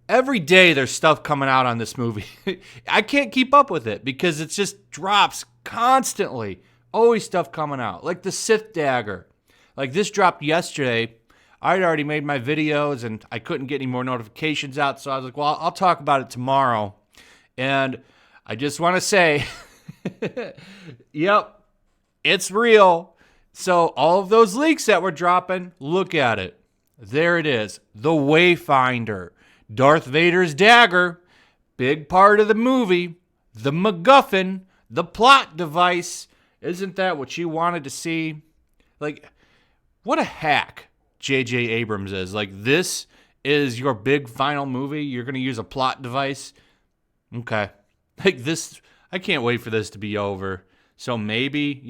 Every day there's stuff coming out on this movie. I can't keep up with it because it just drops constantly. Always stuff coming out. Like the Sith dagger. Like this dropped yesterday. I'd already made my videos and I couldn't get any more notifications out. So I was like, well, I'll talk about it tomorrow. And I just want to say, yep, it's real. So all of those leaks that were dropping, look at it. There it is. The Wayfinder. Darth Vader's dagger. Big part of the movie. The MacGuffin. The plot device. Isn't that what you wanted to see? Like, what a hack J J Abrams is. Like, this is your big final movie. You're going to use a plot device. Okay. Like this, I can't wait for this to be over. So maybe,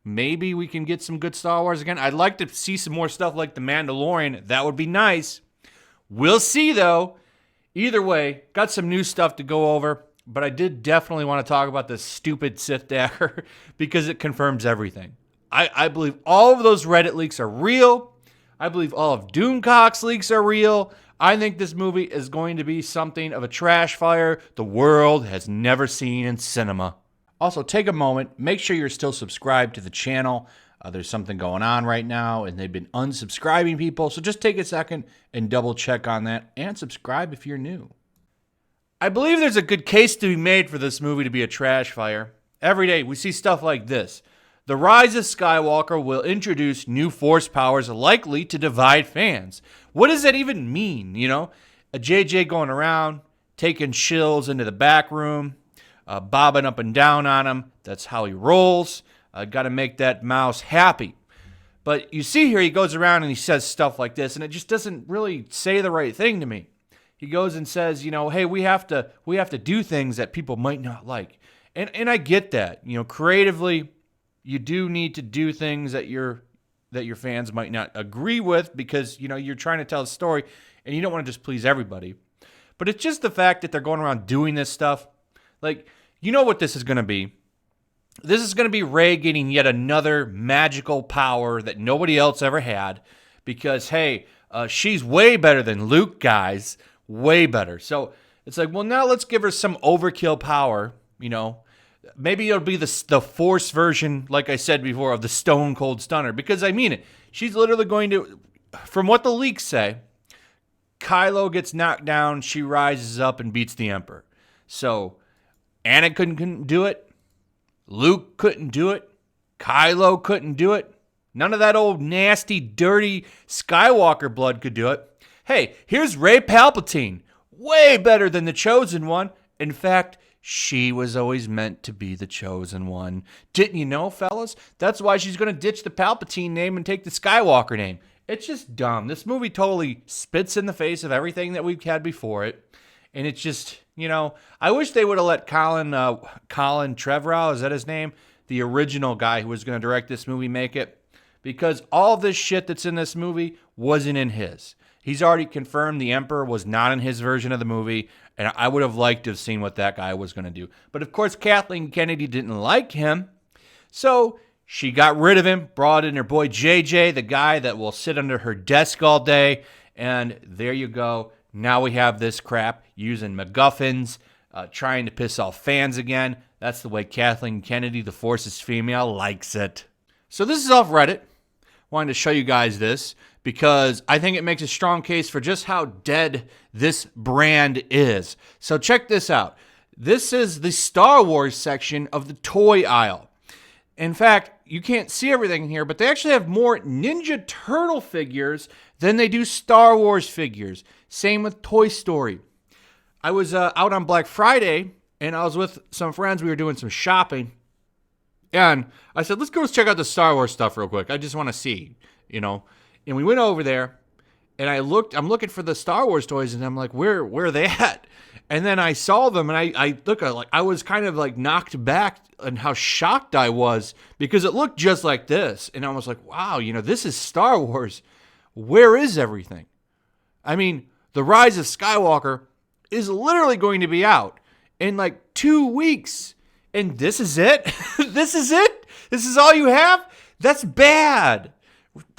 maybe we can get some good Star Wars again. I'd like to see some more stuff like The Mandalorian. That would be nice. We'll see, though. Either way, got some new stuff to go over. But I did definitely want to talk about this stupid Sith dagger because it confirms everything. I believe all of those Reddit leaks are real. I believe all of Doomcock's leaks are real. I think this movie is going to be something of a trash fire the world has never seen in cinema. Also, take a moment. Make sure you're still subscribed to the channel. There's something going on right now, and they've been unsubscribing people. So just take a second and double check on that and subscribe if you're new. I believe there's a good case to be made for this movie to be a trash fire. Every day we see stuff like this. The Rise of Skywalker will introduce new force powers likely to divide fans. What does that even mean, A JJ going around, taking shills into the back room, bobbing up and down on him. That's how he rolls. Got to make that mouse happy. But you see here, he goes around and he says stuff like this, and it just doesn't really say the right thing to me. He goes and says, hey, we have to do things that people might not like. And I get that. Creatively, you do need to do things that your fans might not agree with because, you're trying to tell a story and you don't want to just please everybody. But it's just the fact that they're going around doing this stuff. Like, what this is going to be. This is going to be Rey getting yet another magical power that nobody else ever had because, hey, she's way better than Luke, guys. Way better. So it's like, well, now let's give her some overkill power, Maybe it'll be the Force version, like I said before, of the Stone Cold Stunner. Because I mean it. She's literally going to, from what the leaks say, Kylo gets knocked down, she rises up and beats the Emperor. So Anakin couldn't do it. Luke couldn't do it. Kylo couldn't do it. None of that old nasty, dirty Skywalker blood could do it. Hey, here's Rey Palpatine. Way better than the Chosen One. In fact, she was always meant to be the Chosen One. Didn't you know, fellas? That's why she's going to ditch the Palpatine name and take the Skywalker name. It's just dumb. This movie totally spits in the face of everything that we've had before it. And it's just, I wish they would have let Colin Trevorrow, is that his name? The original guy who was going to direct this movie make it. Because all this shit that's in this movie wasn't in his. He's already confirmed the Emperor was not in his version of the movie, and I would have liked to have seen what that guy was going to do. But of course, Kathleen Kennedy didn't like him, so she got rid of him, brought in her boy JJ, the guy that will sit under her desk all day, and there you go. Now we have this crap using MacGuffins, trying to piss off fans again. That's the way Kathleen Kennedy, the Force's female, likes it. So this is off Reddit. Wanted to show you guys this because I think it makes a strong case for just how dead this brand is. So check this out. This is the Star Wars section of the toy aisle. In fact, you can't see everything in here, but they actually have more Ninja Turtle figures than they do Star Wars figures. Same with Toy Story. I was out on Black Friday, and I was with some friends. We were doing some shopping. And I said, let's go check out the Star Wars stuff real quick. I just want to see, And we went over there, and I'm looking for the Star Wars toys, and I'm like, where are they at? And then I saw them, and I was kind of like knocked back on how shocked I was because it looked just like this. And I was like, wow, this is Star Wars. Where is everything? I mean, The Rise of Skywalker is literally going to be out in like 2 weeks. And this is it? This is it? This is all you have? That's bad.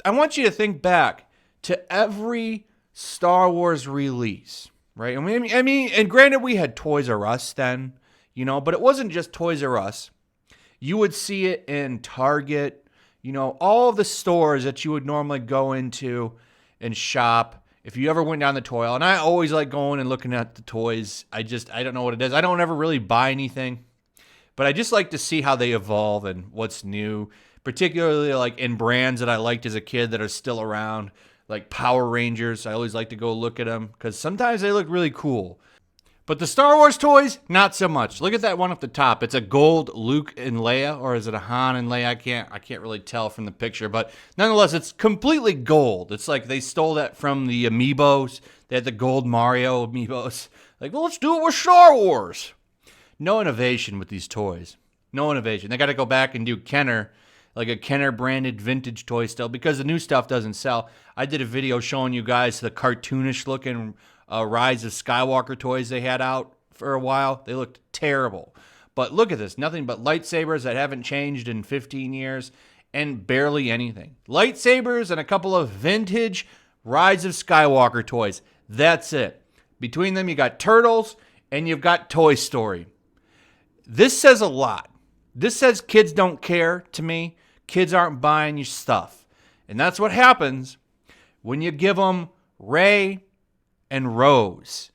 I want you to think back to every Star Wars release. right? I mean, and granted, we had Toys R Us then, but it wasn't just Toys R Us. You would see it in Target, all of the stores that you would normally go into and shop. If you ever went down the toy aisle, and I always like going and looking at the toys. I don't know what it is. I don't ever really buy anything, but I just like to see how they evolve and what's new, particularly like in brands that I liked as a kid that are still around, like Power Rangers. I always like to go look at them because sometimes they look really cool. But the Star Wars toys, not so much. Look at that one up the top. It's a gold Luke and Leia, or is it a Han and Leia? I can't really tell from the picture, but nonetheless, it's completely gold. It's like they stole that from the Amiibos. They had the gold Mario Amiibos. Like, well, let's do it with Star Wars. No innovation with these toys. No innovation. They got to go back and do Kenner, like a Kenner branded vintage toy still, because the new stuff doesn't sell. I did a video showing you guys the cartoonish looking Rise of Skywalker toys they had out for a while. They looked terrible. But look at this. Nothing but lightsabers that haven't changed in 15 years and barely anything. Lightsabers and a couple of vintage Rise of Skywalker toys. That's it. Between them, you got Turtles and you've got Toy Story. This says a lot. This says kids don't care to me. Kids aren't buying your stuff. And that's what happens when you give them Rey and Rose.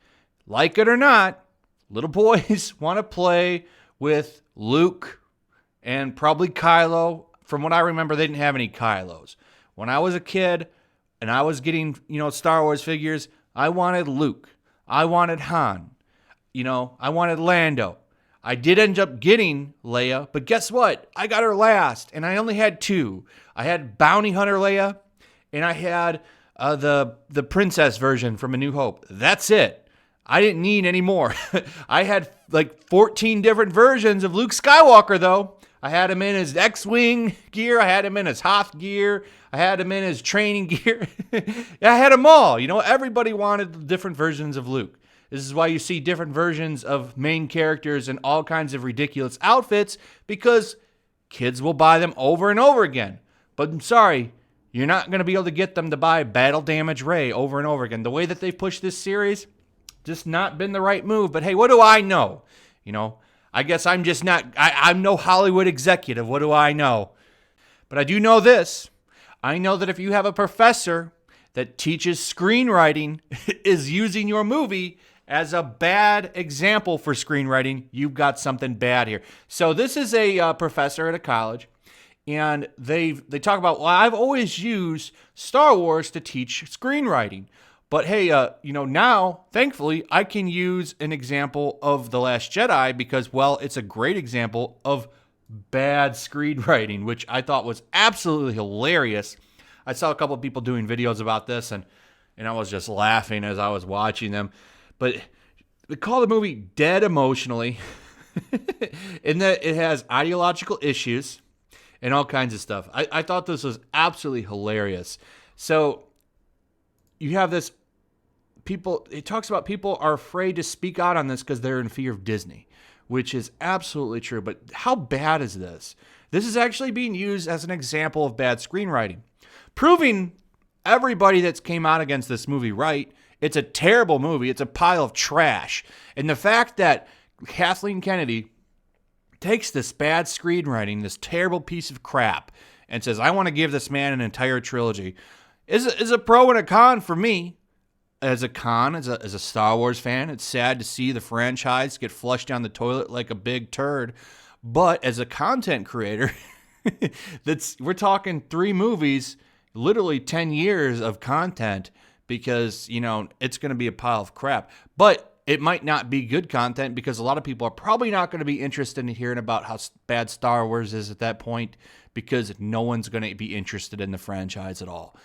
Like it or not, little boys want to play with Luke and probably Kylo. From what I remember, they didn't have any Kylos. When I was a kid and I was getting, Star Wars figures, I wanted Luke. I wanted Han. I wanted Lando. I did end up getting Leia, but guess what? I got her last, and I only had two. I had Bounty Hunter Leia, and I had the princess version from A New Hope. That's it. I didn't need any more. I had like 14 different versions of Luke Skywalker, though. I had him in his X-Wing gear. I had him in his Hoth gear. I had him in his training gear. I had them all. Everybody wanted different versions of Luke. This is why you see different versions of main characters in all kinds of ridiculous outfits, because kids will buy them over and over again. But I'm sorry, you're not going to be able to get them to buy Battle Damage Rey over and over again. The way that they've pushed this series, just not been the right move. But hey, what do I know? I guess I'm just not, I'm no Hollywood executive. What do I know? But I do know this. I know that if you have a professor that teaches screenwriting is using your movie as a bad example for screenwriting, you've got something bad here. So this is a professor at a college. And they talk about, well, I've always used Star Wars to teach screenwriting. But hey, now, thankfully, I can use an example of The Last Jedi because, well, it's a great example of bad screenwriting, which I thought was absolutely hilarious. I saw a couple of people doing videos about this, and I was just laughing as I was watching them. But they call the movie dead emotionally in that it has ideological issues and all kinds of stuff. I thought this was absolutely hilarious. So you have this people, it talks about people are afraid to speak out on this because they're in fear of Disney, which is absolutely true. But how bad is this? This is actually being used as an example of bad screenwriting, proving everybody that's came out against this movie right. It's a terrible movie. It's a pile of trash. And the fact that Kathleen Kennedy takes this bad screenwriting, this terrible piece of crap, and says, I want to give this man an entire trilogy, is a pro and a con for me. As a con, as a Star Wars fan, it's sad to see the franchise get flushed down the toilet like a big turd. But as a content creator, we're talking 3 movies, literally 10 years of content, because, it's going to be a pile of crap. But it might not be good content because a lot of people are probably not going to be interested in hearing about how bad Star Wars is at that point, because no one's going to be interested in the franchise at all.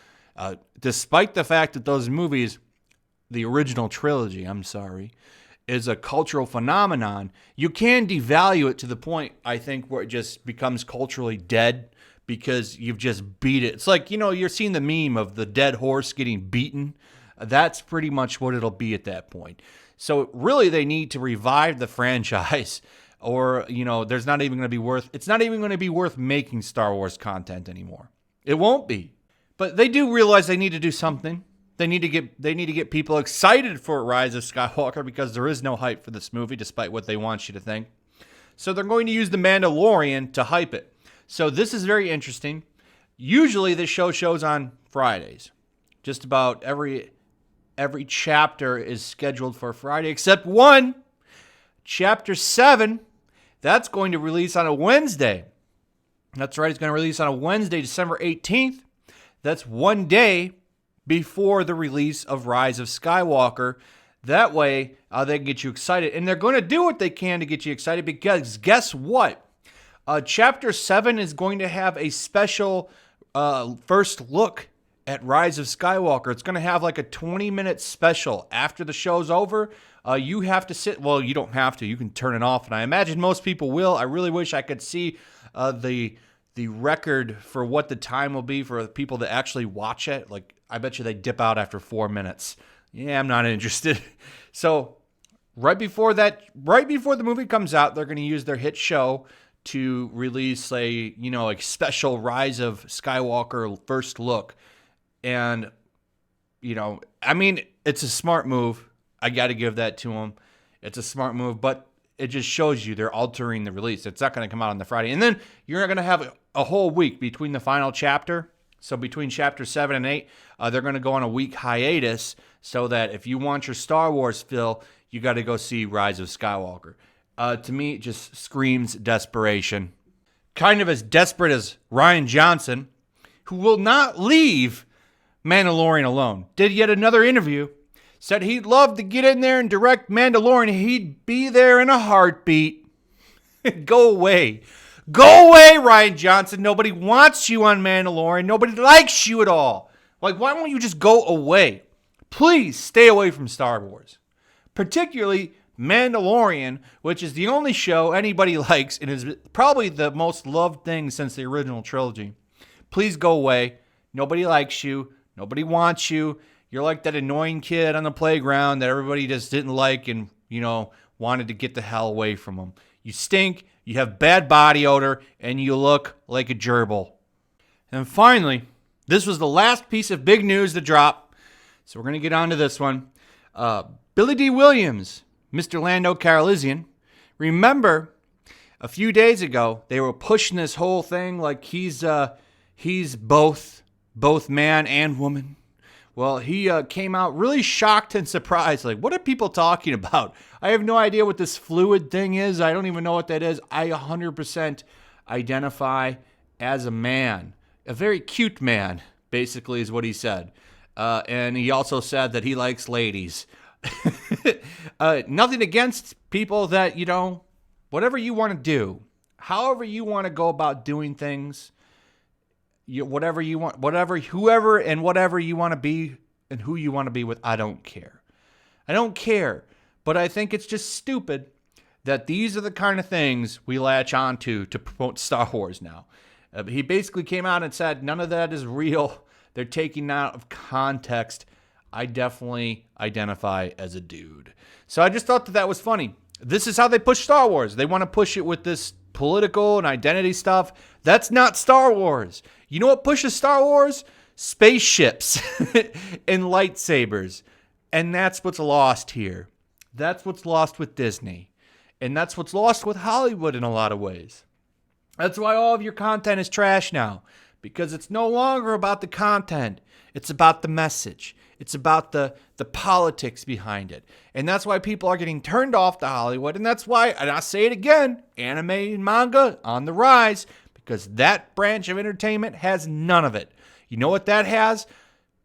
Despite the fact that those movies, the original trilogy, is a cultural phenomenon, you can devalue it to the point, I think, where it just becomes culturally dead because you've just beat it. It's like, you're seeing the meme of the dead horse getting beaten. That's pretty much what it'll be at that point. So really they need to revive the franchise, or, it's not even going to be worth making Star Wars content anymore. It won't be. But they do realize they need to do something. They need to get people excited for Rise of Skywalker because there is no hype for this movie, despite what they want you to think. So they're going to use The Mandalorian to hype it. So this is very interesting. Usually this show shows on Fridays. Just about every chapter is scheduled for Friday, except one. Chapter 7, that's going to release on a Wednesday. That's right, it's going to release on a Wednesday, December 18th. That's one day before the release of Rise of Skywalker. That way, they can get you excited. And they're going to do what they can to get you excited because guess what? Chapter 7 is going to have a special first look at Rise of Skywalker. It's going to have like a 20-minute special. After the show's over, you have to sit. Well, you don't have to. You can turn it off. And I imagine most people will. I really wish I could see the record for what the time will be for the people that actually watch it. Like, I bet you they dip out after 4 minutes. Yeah, I'm not interested. So right before the movie comes out, they're going to use their hit show to release a special Rise of Skywalker first look. And, I mean, it's a smart move. I got to give that to them. It's a smart move, but it just shows you they're altering the release. It's not going to come out on the Friday. And then you're going to have a whole week between the final chapter. So between chapter 7 and 8, they're going to go on a week hiatus so that if you want your Star Wars fill, you got to go see Rise of Skywalker. To me, it just screams desperation. Kind of as desperate as Rian Johnson, who will not leave Mandalorian alone. Did yet another interview. Said he'd love to get in there and direct Mandalorian. He'd be there in a heartbeat. Go away. Go away, Rian Johnson. Nobody wants you on Mandalorian. Nobody likes you at all. Like, why won't you just go away? Please stay away from Star Wars. Particularly Mandalorian, which is the only show anybody likes and is probably the most loved thing since the original trilogy. Please go away. Nobody likes you. Nobody wants you. You're like that annoying kid on the playground that everybody just didn't like and, wanted to get the hell away from them. You stink, you have bad body odor, and you look like a gerbil. And finally, this was the last piece of big news to drop. So we're going to get on to this one. Billy Dee Williams, Mr. Lando Calrissian. Remember, a few days ago, they were pushing this whole thing like he's both man and woman. Well, he came out really shocked and surprised. Like, what are people talking about? I have no idea what this fluid thing is. I don't even know what that is. I 100% identify as a man. A very cute man, basically, is what he said. And he also said that he likes ladies. Nothing against people that, whatever you want to do, however you want to go about doing things, whatever you want, whoever and whatever you want to be and who you want to be with, I don't care. I don't care. But I think it's just stupid that these are the kind of things we latch on to promote Star Wars now. He basically came out and said, none of that is real. They're taking out of context. I definitely identify as a dude. So I just thought that was funny. This is how they push Star Wars. They want to push it with this political and identity stuff. That's not Star Wars. You know what pushes Star Wars? Spaceships and lightsabers. And that's what's lost here. That's what's lost with Disney. And that's what's lost with Hollywood in a lot of ways. That's why all of your content is trash now. Because it's no longer about the content. It's about the message. It's about the politics behind it. And that's why people are getting turned off to Hollywood. And that's why, and I'll say it again, anime and manga on the rise. Because that branch of entertainment has none of it. You know what that has?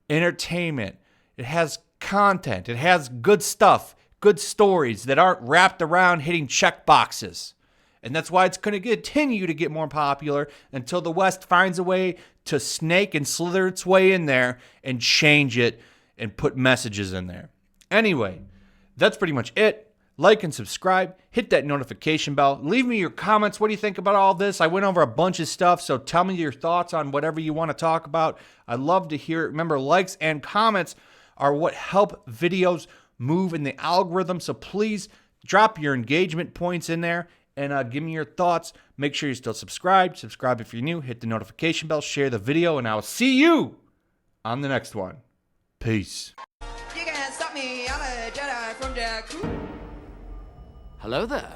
Entertainment. It has content. It has good stuff. Good stories that aren't wrapped around hitting check boxes. And that's why it's going to continue to get more popular until the West finds a way to snake and slither its way in there and change it and put messages in there. Anyway, that's pretty much it. Like and subscribe. Hit that notification bell. Leave me your comments. What do you think about all this? I went over a bunch of stuff, so tell me your thoughts on whatever you want to talk about. I'd love to hear it. Remember, likes and comments are what help videos move in the algorithm, so please drop your engagement points in there and give me your thoughts. Make sure you're still subscribed. Subscribe if you're new. Hit the notification bell. Share the video, and I'll see you on the next one. Peace. You can't stop me, I'm a Jedi from Jakku. Hello there.